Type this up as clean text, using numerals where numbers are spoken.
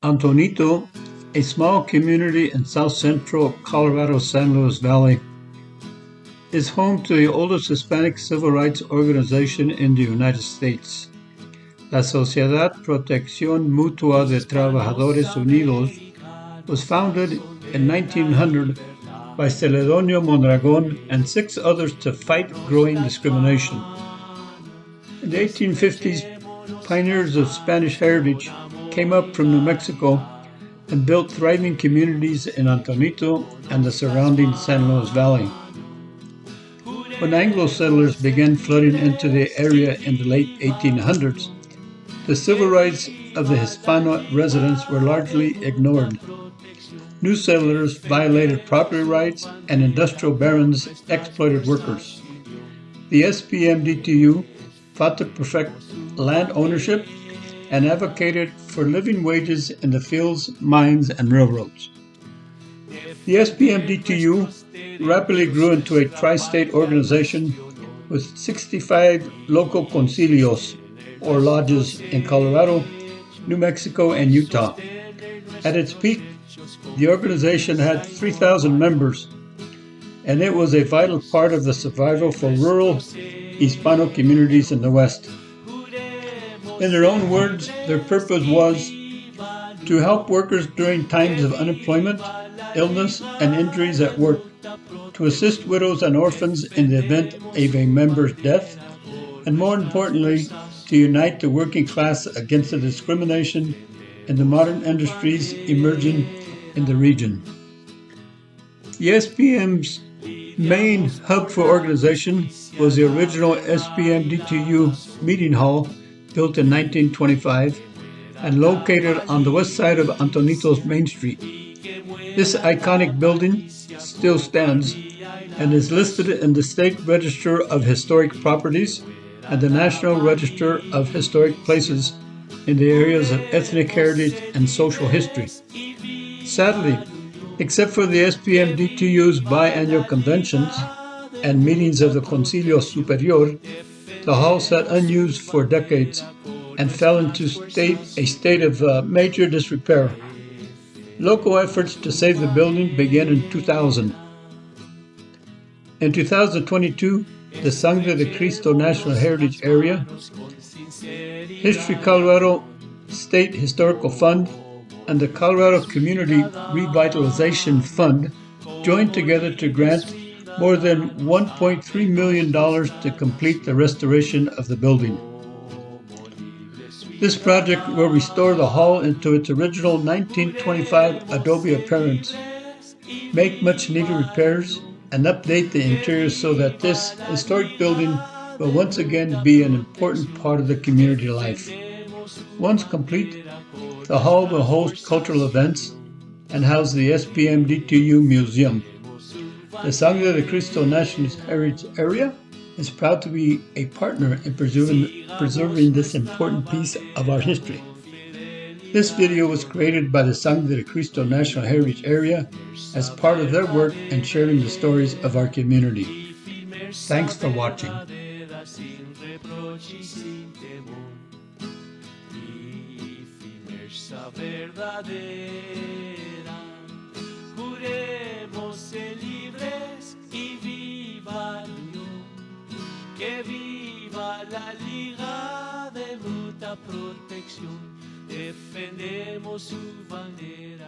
Antonito, a small community in south-central Colorado San Luis Valley, is home to the oldest Hispanic civil rights organization in the United States. La Sociedad Protección Mutua de Trabajadores Unidos was founded in 1900 by Celedonio Mondragon and 6 others to fight growing discrimination. In the 1850s, pioneers of Spanish heritage came up from New Mexico and built thriving communities in Antonito and the surrounding San Luis Valley. When Anglo settlers began flooding into the area in the late 1800s, the civil rights of the Hispano residents were largely ignored. New settlers violated property rights and industrial barons exploited workers. The SPMDTU fought to perfect land ownership and advocated for living wages in the fields, mines, and railroads. The SPMDTU rapidly grew into a tri-state organization with 65 local concilios, or lodges, in Colorado, New Mexico, and Utah. At its peak, the organization had 3,000 members, and it was a vital part of the survival for rural Hispano communities in the West. In their own words, their purpose was to help workers during times of unemployment, illness, and injuries at work, to assist widows and orphans in the event of a member's death, and more importantly, to unite the working class against the discrimination in the modern industries emerging in the region. The SPM's main hub for organization was the original SPMDTU meeting hall built in 1925 and located on the west side of Antonito's Main Street. This iconic building still stands and is listed in the State Register of Historic Properties and the National Register of Historic Places in the areas of ethnic heritage and social history. Sadly, except for the SPMDTU's biannual conventions and meetings of the Concilio Superior, the hall sat unused for decades and fell into a state of major disrepair. Local efforts to save the building began in 2000. In 2022, the Sangre de Cristo National Heritage Area, History Colorado State Historical Fund, and the Colorado Community Revitalization Fund joined together to grant more than $1.3 million to complete the restoration of the building. This project will restore the hall into its original 1925 adobe appearance, make much needed repairs, and update the interior so that this historic building will once again be an important part of the community life. Once complete, the hall will host cultural events and house the SPMDTU Museum. The Sangre de Cristo National Heritage Area is proud to be a partner in preserving this important piece of our history. This video was created by the Sangre de Cristo National Heritage Area as part of their work in sharing the stories of our community. Thanks for watching. Que viva la Liga de Mutua Protección, defendemos su bandera.